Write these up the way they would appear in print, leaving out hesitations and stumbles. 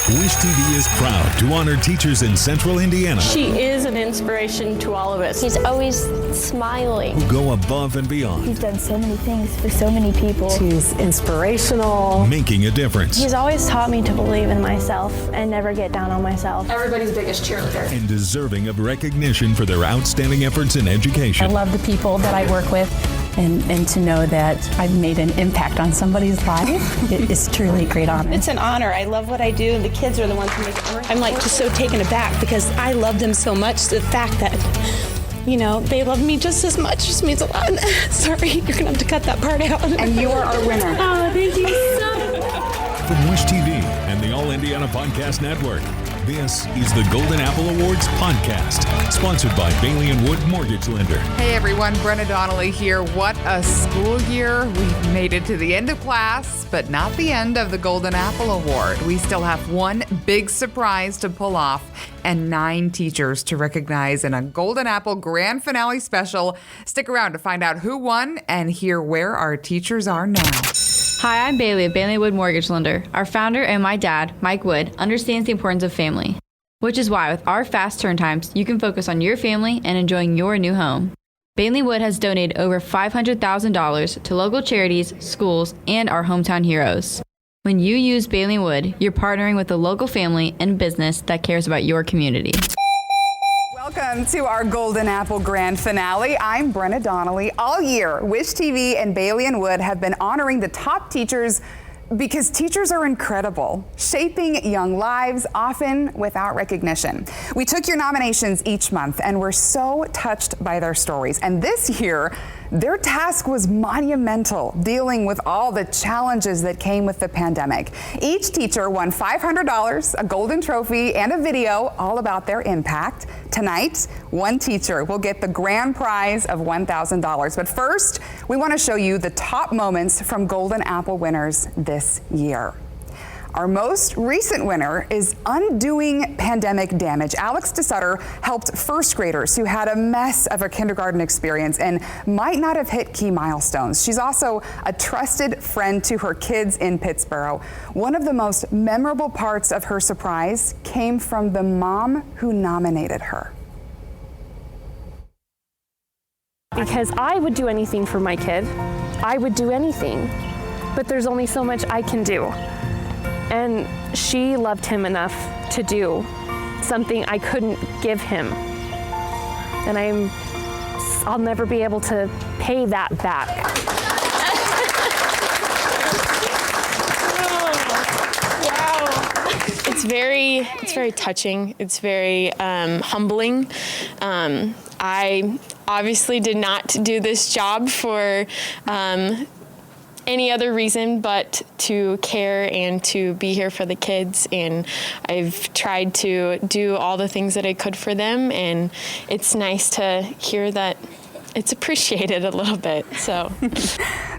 Wish TV is proud to honor teachers in Central Indiana. She is an inspiration to all of us. He's always smiling. Who go above and beyond. He's done so many things for so many people. She's inspirational. Making a difference. He's always taught me to believe in myself and never get down on myself. Everybody's biggest cheerleader. And deserving of recognition for their outstanding efforts in education. I love the people that I work with. And to know that I've made an impact on somebody's life, it is truly a great honor. It's an honor. I love what I do, and the kids are the ones who make it work. I'm like just so taken aback because I love them so much. The fact that, you know, they love me just as much just means a lot. Sorry, you're going to have to cut that part out. And you are our winner. Oh, thank you so much. From Wish TV and the All Indiana Podcast Network, this is the Golden Apple Awards podcast, sponsored by Bailey & Wood Mortgage Lender. Hey everyone, Brenna Donnelly here. What a school year. We've made it to the end of class, but not the end of the Golden Apple Award. We still have one big surprise to pull off and 9 teachers to recognize in a Golden Apple Grand Finale special. Stick around to find out who won and hear where our teachers are now. Hi, I'm Bailey of Bailey Wood Mortgage Lender. Our founder and my dad, Mike Wood, understands the importance of family, which is why with our fast turn times, you can focus on your family and enjoying your new home. Bailey Wood has donated over $500,000 to local charities, schools, and our hometown heroes. When you use Bailey Wood, you're partnering with a local family and business that cares about your community. Welcome to our Golden Apple Grand Finale. I'm Brenna Donnelly. All year, Wish TV and Bailey & Wood have been honoring the top teachers because teachers are incredible, shaping young lives, often without recognition. We took your nominations each month and we're so touched by their stories. And this year, their task was monumental, dealing with all the challenges that came with the pandemic. Each teacher won $500, a golden trophy, and a video all about their impact. Tonight, one teacher will get the grand prize of $1,000. But first, we want to show you the top moments from Golden Apple winners this year. Our most recent winner is undoing pandemic damage. Alex DeSutter helped first graders who had a mess of a kindergarten experience and might not have hit key milestones. She's also a trusted friend to her kids in Pittsboro. One of the most memorable parts of her surprise came from the mom who nominated her. Because I would do anything for my kid. I would do anything. But there's only so much I can do. And she loved him enough to do something I couldn't give him. And I'll never be able to pay that back. Wow. It's very touching. It's very humbling. I obviously did not do this job for any other reason but to care and to be here for the kids, and I've tried to do all the things that I could for them, and it's nice to hear that it's appreciated a little bit. So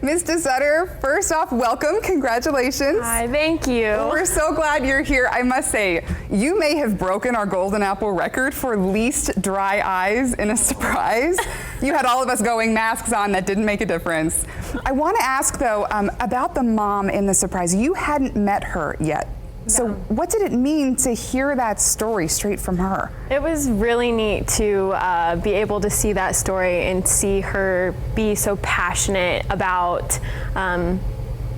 Ms. DeSutter, first off, welcome. Congratulations. Hi, thank you. We're so glad you're here. I must say, you may have broken our Golden Apple record for least dry eyes in a surprise. You had all of us going masks on. That didn't make a difference. I want to ask, though, about the mom in the surprise. You hadn't met her yet. So what did it mean to hear that story straight from her? It was really neat to be able to see that story and see her be so passionate about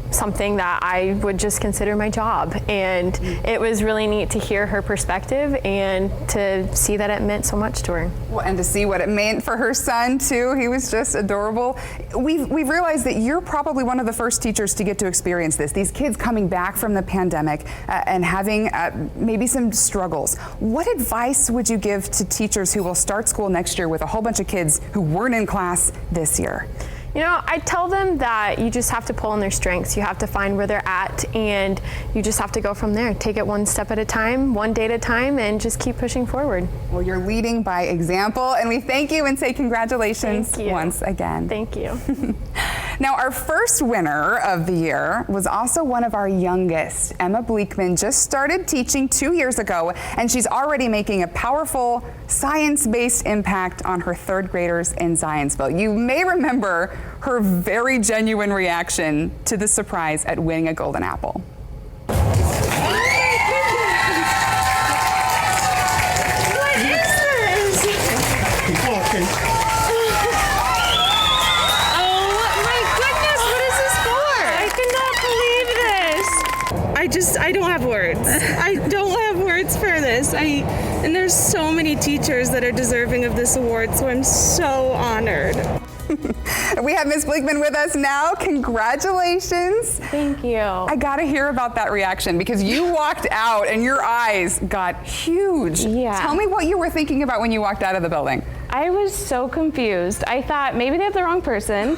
something that I would just consider my job. And it was really neat to hear her perspective and to see that it meant so much to her. Well, and to see what it meant for her son too. He was just adorable. We've realized that you're probably one of the first teachers to get to experience this. These kids coming back from the pandemic and having maybe some struggles. What advice would you give to teachers who will start school next year with a whole bunch of kids who weren't in class this year? You know, I tell them that you just have to pull on their strengths. You have to find where they're at, and you just have to go from there. Take it one step at a time, one day at a time, and just keep pushing forward. Well, you're leading by example, and we thank you and say congratulations once again. Thank you. Now, our first winner of the year was also one of our youngest. Emma Bleekman just started teaching 2 years ago, and she's already making a powerful science-based impact on her third graders in Zionsville. You may remember her very genuine reaction to the surprise at winning a Golden Apple. I don't have words. I don't have words for this. And there's so many teachers that are deserving of this award, so I'm so honored. We have Ms. Blickman with us now. Congratulations. Thank you. I gotta hear about that reaction because you walked out and your eyes got huge. Yeah. Tell me what you were thinking about when you walked out of the building. I was so confused. I thought maybe they have the wrong person. And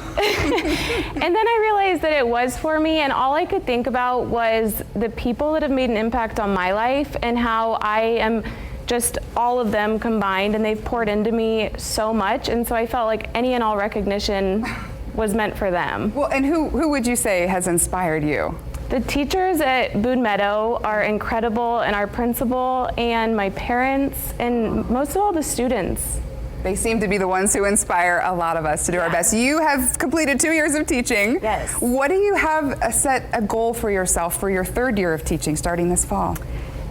then I realized that it was for me, and all I could think about was the people that have made an impact on my life and how I am just all of them combined, and they've poured into me so much, and so I felt like any and all recognition was meant for them. Well, and who would you say has inspired you? The teachers at Boone Meadow are incredible, and our principal and my parents, and most of all the students. They seem to be the ones who inspire a lot of us to do our best. You have completed 2 years of teaching. Yes. What do you have set a goal for yourself for your 3rd year of teaching starting this fall?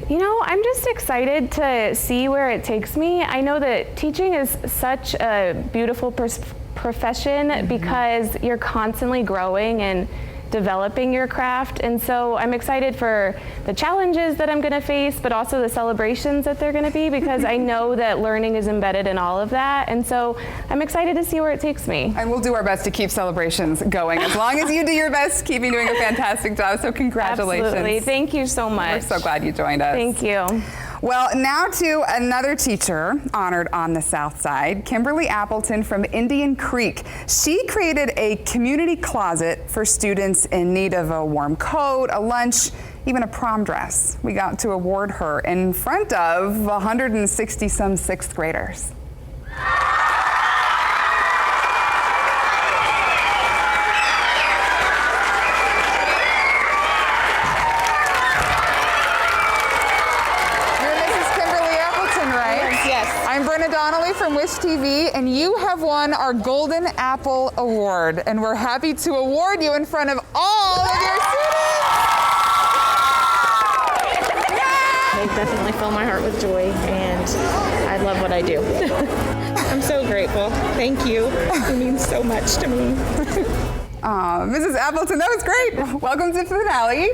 You know, I'm just excited to see where it takes me. I know that teaching is such a beautiful profession because you're constantly growing and developing your craft, and so I'm excited for the challenges that I'm going to face, but also the celebrations that they're going to be, because I know that learning is embedded in all of that, and so I'm excited to see where it takes me. And we'll do our best to keep celebrations going as long as you do your best, keeping doing a fantastic job, so congratulations. Absolutely. Thank you so much. We're so glad you joined us. Thank you. Well, now to another teacher honored on the South Side, Kimberly Appleton from Indian Creek. She created a community closet for students in need of a warm coat, a lunch, even a prom dress. We got to award her in front of 160-some 6th graders. I'm Brenna Donnelly from Wish TV, and you have won our Golden Apple Award, and we're happy to award you in front of all of your students. They definitely fill my heart with joy, and I love what I do. I'm so grateful. Thank you. It means so much to me. Mrs. Appleton, that was great. Welcome to the finale.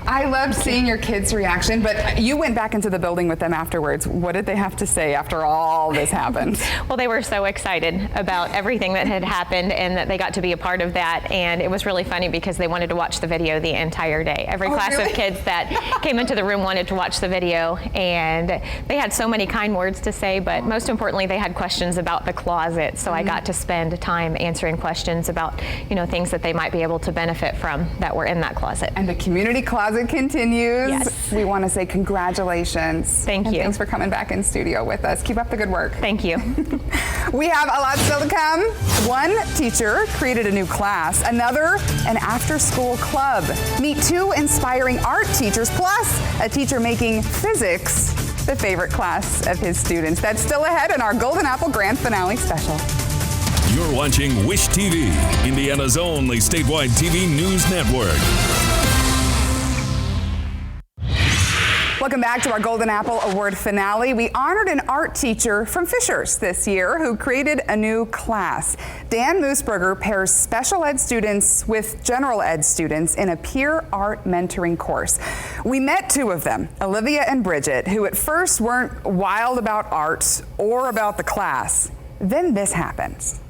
I loved seeing your kids' reaction, but you went back into the building with them afterwards. What did they have to say after all this happened? Well, they were so excited about everything that had happened and that they got to be a part of that. And it was really funny because they wanted to watch the video the entire day. Every class of kids that came into the room wanted to watch the video, and they had so many kind words to say, but most importantly, they had questions about the closet. So I got to spend time answering questions about, things that they might be able to benefit from that were in that closet. And the community closet continues. Yes. We want to say congratulations. Thank you. Thanks for coming back in studio with us. Keep up the good work. Thank you. We have a lot still to come. One teacher created a new class, another an after-school club. Meet 2 inspiring art teachers, plus a teacher making physics the favorite class of his students. That's still ahead in our Golden Apple Grand Finale special. You're watching Wish TV, Indiana's only statewide TV news network. Welcome back to our Golden Apple Award finale. We honored an art teacher from Fishers this year who created a new class. Dan Moosberger pairs special ed students with general ed students in a peer art mentoring course. We met 2 of them, Olivia and Bridget, who at first weren't wild about art or about the class. Then this happens.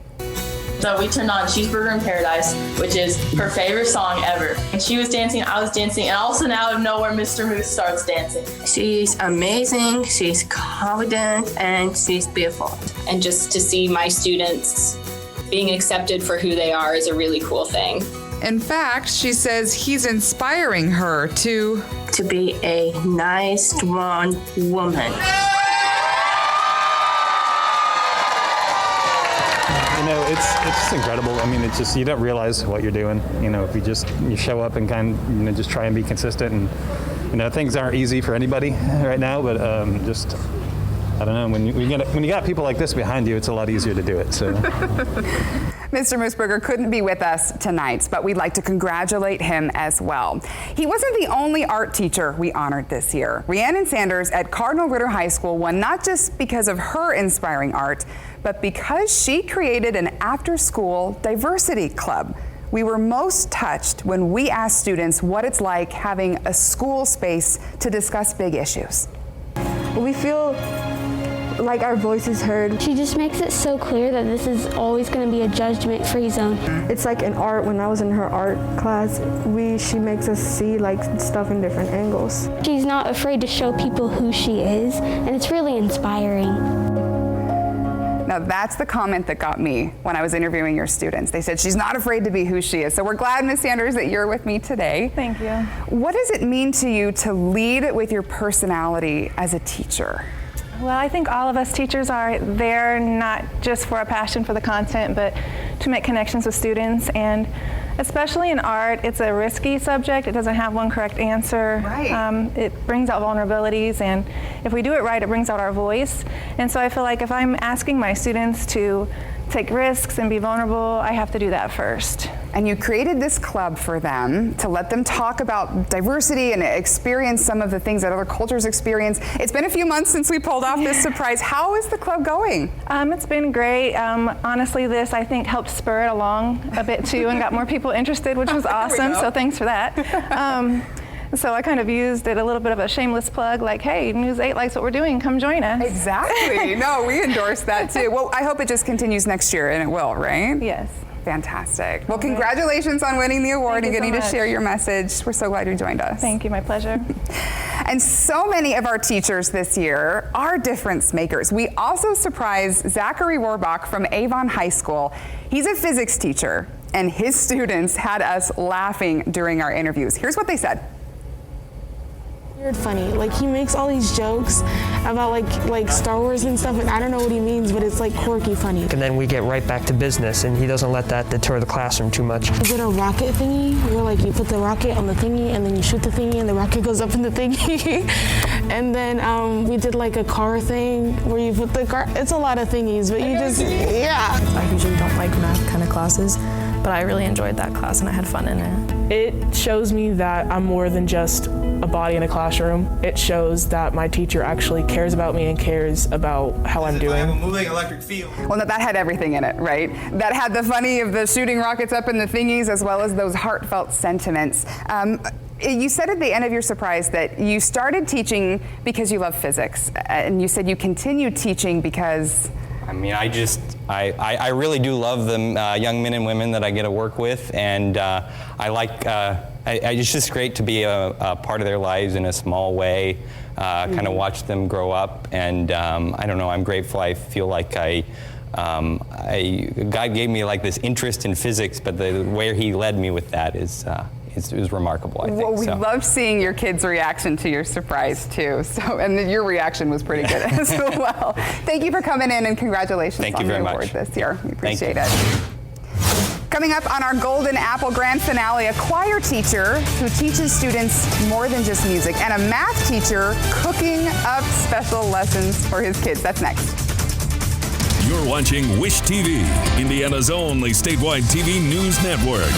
So we turned on Cheeseburger in Paradise, which is her favorite song ever. And she was dancing, I was dancing, and also now out of nowhere, Mr. Moose starts dancing. She's amazing, she's confident, and she's beautiful. And just to see my students being accepted for who they are is a really cool thing. In fact, she says he's inspiring her to be a nice, strong woman. It's just incredible. I mean, it's just, you don't realize what you're doing. If you show up and kind of, just try and be consistent, and things aren't easy for anybody right now, but I don't know, when you got people like this behind you, it's a lot easier to do it. So. Mr. Moosberger couldn't be with us tonight, but we'd like to congratulate him as well. He wasn't the only art teacher we honored this year. Rhiannon Sanders at Cardinal Ritter High School won not just because of her inspiring art, but because she created an after-school diversity club. we were most touched when we asked students what it's like having a school space to discuss big issues. We feel like our voice is heard. She just makes it so clear that this is always going to be a judgment-free zone. It's like in art, when I was in her art class, she makes us see like stuff in different angles. She's not afraid to show people who she is, and it's really inspiring. Now that's the comment that got me when I was interviewing your students. They said she's not afraid to be who she is. So we're glad, Ms. Sanders, that you're with me today. Thank you. What does it mean to you to lead with your personality as a teacher? Well, I think all of us teachers are there not just for a passion for the content, but to make connections with students. And especially in art, it's a risky subject. It doesn't have one correct answer. Right. It brings out vulnerabilities, and if we do it right, it brings out our voice. And so I feel like if I'm asking my students to take risks and be vulnerable, I have to do that first. And you created this club for them to let them talk about diversity and experience some of the things that other cultures experience. It's been a few months since we pulled off this surprise. How is the club going? It's been great. Honestly, this I think helped spur it along a bit too and got more people interested, which was awesome. So thanks for that. So I kind of used it a little bit of a shameless plug, like, hey, News 8 likes what we're doing, come join us. Exactly. No, we endorse that too. Well, I hope it just continues next year, and it will, right? Yes. Fantastic. Well, congratulations on winning the award and getting to share your message. We're so glad you joined us. Thank you, my pleasure. And so many of our teachers this year are difference makers. We also surprised Zachary Warbach from Avon High School. He's a physics teacher, and his students had us laughing during our interviews. Here's what they said. Funny, like he makes all these jokes about like Star Wars and stuff, and I don't know what he means, but it's like quirky funny. And then we get right back to business, and he doesn't let that deter the classroom too much. Is it a rocket thingy where like you put the rocket on the thingy and then you shoot the thingy and the rocket goes up in the thingy? And then we did like a car thing where you put the car. It's a lot of thingies, but you just I usually don't like math kind of classes, but I really enjoyed that class and I had fun in it. It shows me that I'm more than just a body in a classroom. It shows that my teacher actually cares about me and cares about how I'm doing. I have a moving electric field. Well, that had everything in it, right? That had the funny of the shooting rockets up in the thingies, as well as those heartfelt sentiments. You said at the end of your surprise that you started teaching because you love physics, and you said you continue teaching because... I mean, I really do love the young men and women that I get to work with, and I like, it's just great to be a part of their lives in a small way, kind of watch them grow up, and I don't know, I'm grateful. I feel like God gave me like this interest in physics, but the way He led me with that is remarkable, I think. Well, we love seeing your kids' reaction to your surprise too. So, and your reaction was pretty good as well. Thank you for coming in, and congratulations on the award this year. We appreciate it. Coming up on our Golden Apple Grand Finale, a choir teacher who teaches students more than just music, and a math teacher cooking up special lessons for his kids. That's next. You're watching Wish TV, Indiana's only statewide TV news network.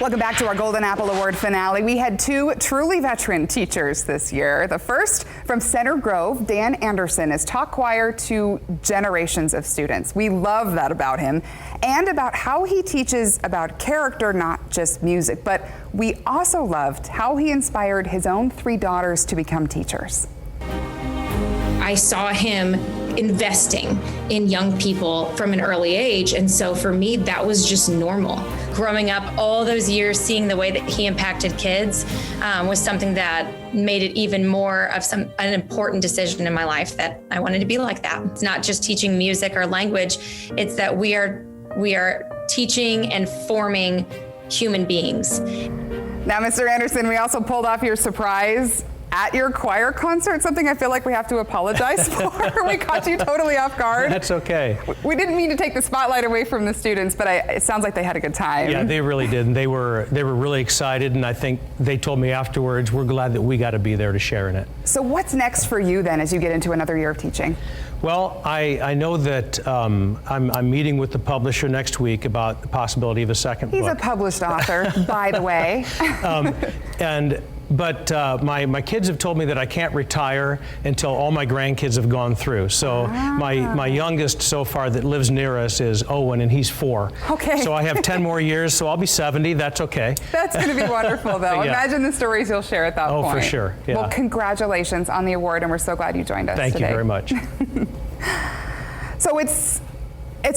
Welcome back to our Golden Apple Award finale. We had two truly veteran teachers this year. The first from Center Grove, Dan Anderson, has taught choir to generations of students. We love that about him, and about how he teaches about character, not just music. But we also loved how he inspired his own 3 daughters to become teachers. I saw him investing in young people from an early age. And so for me, that was just normal. Growing up all those years, seeing the way that he impacted kids was something that made it even more of an important decision in my life, that I wanted to be like that. It's not just teaching music or language. It's that we are teaching and forming human beings. Now, Mr. Anderson, we also pulled off your surprise at your choir concert, something I feel like we have to apologize for. We caught you totally off guard. That's okay. We didn't mean to take the spotlight away from the students, but it sounds like they had a good time. Yeah, they really did. And they were really excited, and I think they told me afterwards, we're glad that we got to be there to share in it. So what's next for you then as you get into another year of teaching? Well, I know that I'm meeting with the publisher next week about the possibility of a second book. He's a published author, by the way. And But my kids have told me that I can't retire until all my grandkids have gone through. So my youngest so far that lives near us is Owen, and he's 4. Okay. So I have 10 more years, so I'll be 70. That's okay. That's going to be wonderful, though. Yeah. Imagine the stories you'll share at that point. Oh, for sure. Yeah. Well, congratulations on the award, and we're so glad you joined us today. Thank you very much. So it's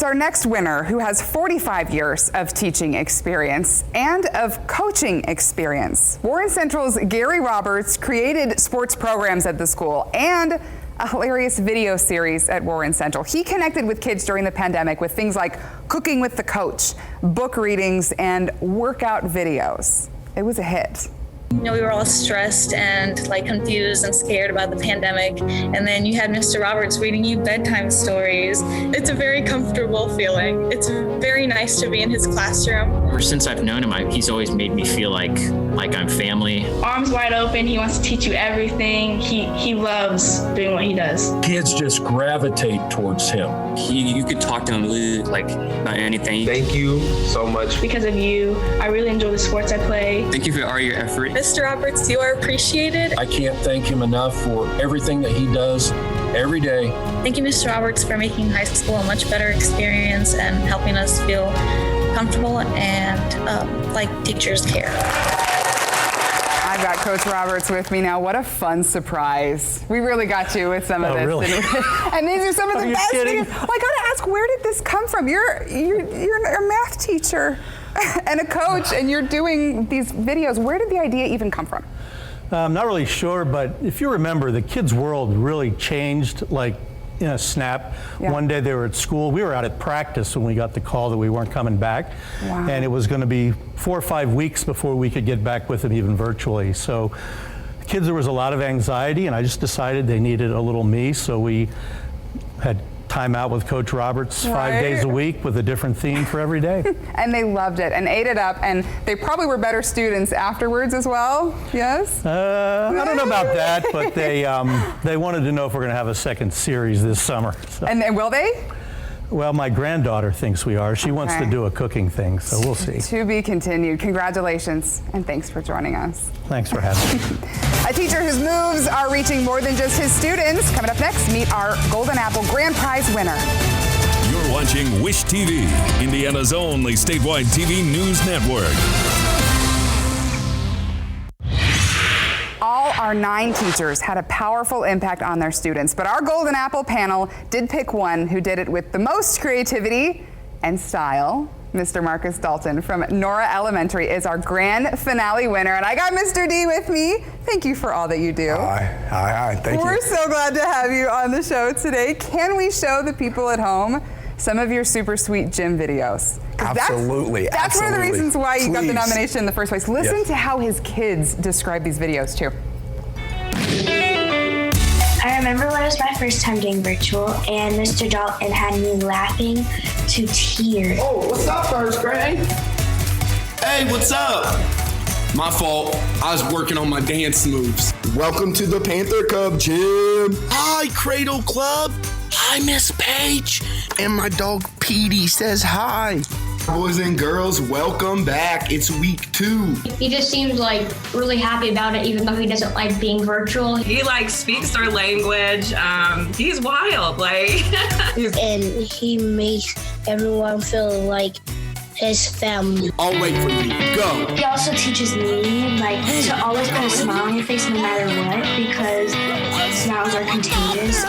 our next winner who has 45 years of teaching experience and of coaching experience. Warren Central's Gary Roberts created sports programs at the school and a hilarious video series at Warren Central. He connected with kids during the pandemic with things like cooking with the coach, book readings, and workout videos. It was a hit. You know, we were all stressed and like confused and scared about the pandemic. And then you had Mr. Roberts reading you bedtime stories. It's a very comfortable feeling. It's very nice to be in his classroom. Ever since I've known him, he's always made me feel like I'm family. Arms wide open. He wants to teach you everything. He loves doing what he does. Kids just gravitate towards him. You could talk to him like about anything. Thank you so much. Because of you, I really enjoy the sports I play. Thank you for all your effort. Mr. Roberts, you are appreciated. I can't thank him enough for everything that he does every day. Thank you, Mr. Roberts, for making high school a much better experience and helping us feel comfortable and like teachers care. I've got Coach Roberts with me now. What a fun surprise. We really got you with some of this. Really? And these are some of the best videos. Well, I gotta ask, where did this come from? You're a math teacher and a coach, and you're doing these videos. Where did the idea even come from? I'm not really sure, but if you remember, the kids' world really changed like in a snap. Yeah. One day they were at school. We were out at practice when we got the call that we weren't coming back. Wow. And it was going to be 4 or 5 weeks before we could get back with them even virtually. So the kids, there was a lot of anxiety, and I just decided they needed a little me, so we had time out with Coach Roberts 5 days a week with a different theme for every day. And they loved it and ate it up, and they probably were better students afterwards as well, yes? I don't know about that, but they wanted to know if we're going to have a second series this summer. So. And will they? Well, my granddaughter thinks we are. She wants to do a cooking thing, so we'll see. To be continued. Congratulations, and thanks for joining us. Thanks for having me. A teacher whose moves are reaching more than just his students. Coming up next, meet our Golden Apple Grand Prize winner. You're watching Wish TV, Indiana's only statewide TV news network. All our 9 teachers had a powerful impact on their students, but our Golden Apple panel did pick one who did it with the most creativity and style. Mr. Marcus Dalton from Nora Elementary is our grand finale winner, and I got Mr. D with me. Thank you for all that you do. Hi, thank you. We're so glad to have you on the show today. Can we show the people at home some of your super sweet gym videos? Absolutely. That's one of the reasons why you got the nomination in the first place. Listen to how his kids describe these videos too. I remember when it was my first time doing virtual, and Mr. Dalton had me laughing to tears. Oh, what's up, first grade? Hey, what's up? My fault. I was working on my dance moves. Welcome to the Panther Cub Gym. Hi, Cradle Club. Hi, Miss Paige. And my dog Petey says hi. Boys and girls, welcome back. It's week 2. He just seems like really happy about it, even though he doesn't like being virtual. He speaks our language. He's wild, And he makes everyone feel like his family. I'll wait for you. Go. He also teaches me to always put a smile on your face no matter what, because smiles are contagious.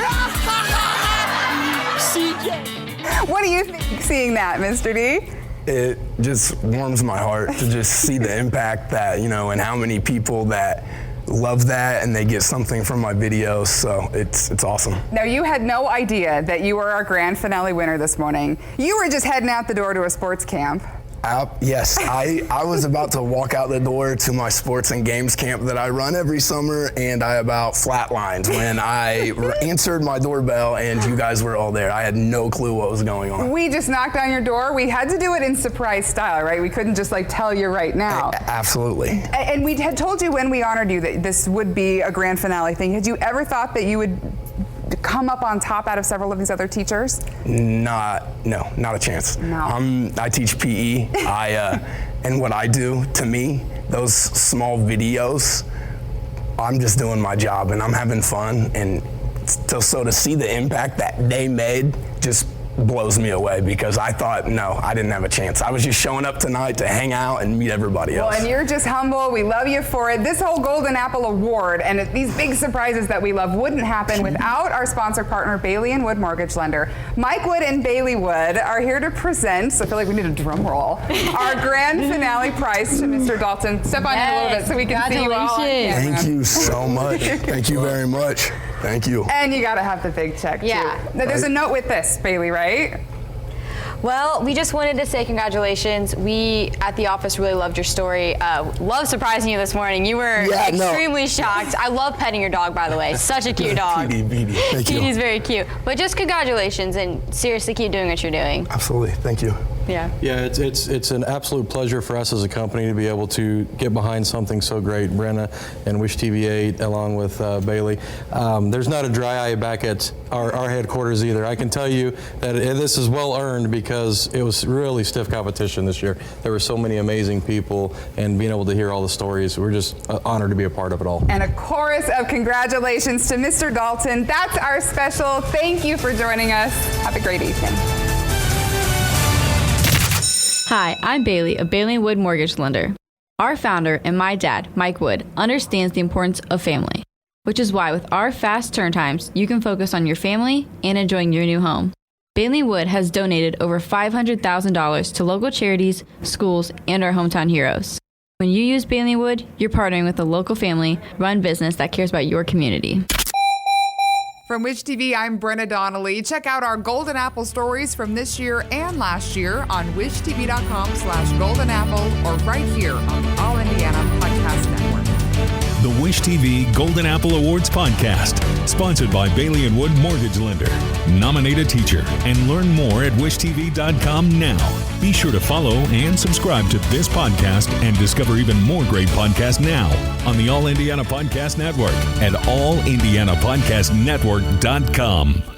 What do you think seeing that, Mr. D? It just warms my heart to just see the impact that, and how many people that love that and they get something from my videos, so it's awesome. Now, you had no idea that you were our grand finale winner this morning. You were just heading out the door to a sports camp. Yes, I was about to walk out the door to my sports and games camp that I run every summer, and I about flatlined when I answered my doorbell and you guys were all there. I had no clue what was going on. We just knocked on your door. We had to do it in surprise style, right? We couldn't just tell you right now. Absolutely. And we had told you when we honored you that this would be a grand finale thing. Had you ever thought that you would come up on top out of several of these other teachers? Not a chance. No. I teach PE. And what I do, to me, those small videos I'm just doing my job and I'm having fun. And so to see the impact that they made just blows me away, because I thought, no, I didn't have a chance. I was just showing up tonight to hang out and meet everybody else. Well, and you're just humble. We love you for it. This whole Golden Apple Award and these big surprises that we love wouldn't happen without our sponsor partner, Bailey & Wood Mortgage Lender. Mike Wood and Bailey Wood are here to present, so I feel like we need a drum roll, our grand finale prize to Mr. Dalton. Step on in a little bit so we can see you all on camera. Thank you so much. Thank you very much. Thank you. And you got to have the big check, too. Now, there's a note with this, Bailey, right? Well, we just wanted to say congratulations. We at the office really loved your story. Love surprising you this morning. You were extremely shocked. I love petting your dog, by the way. Such a cute dog. Petey. Thank you. Petey's very cute. But just congratulations, and seriously keep doing what you're doing. Absolutely. Thank you. Yeah. Yeah, it's an absolute pleasure for us as a company to be able to get behind something so great. Brenna and Wish TV 8 along with Bailey. There's not a dry eye back at our headquarters either. I can tell you that this is well earned, because it was really stiff competition this year. There were so many amazing people, and being able to hear all the stories, we're just honored to be a part of it all. And a chorus of congratulations to Mr. Dalton. That's our special. Thank you for joining us. Have a great evening. Hi, I'm Bailey of Bailey & Wood Mortgage Lender. Our founder and my dad, Mike Wood, understands the importance of family, which is why with our fast turn times, you can focus on your family and enjoying your new home. Bailey & Wood has donated over $500,000 to local charities, schools, and our hometown heroes. When you use Bailey & Wood, you're partnering with a local family-run business that cares about your community. From Wish TV, I'm Brenna Donnelly. Check out our Golden Apple stories from this year and last year on wishtv.com/goldenapple or right here on the All Indiana Podcast Network. The Wish TV Golden Apple Awards podcast, sponsored by Bailey & Wood Mortgage Lender. Nominate a teacher and learn more at wishtv.com now. Be sure to follow and subscribe to this podcast and discover even more great podcasts now on the All Indiana Podcast Network at allindianapodcastnetwork.com.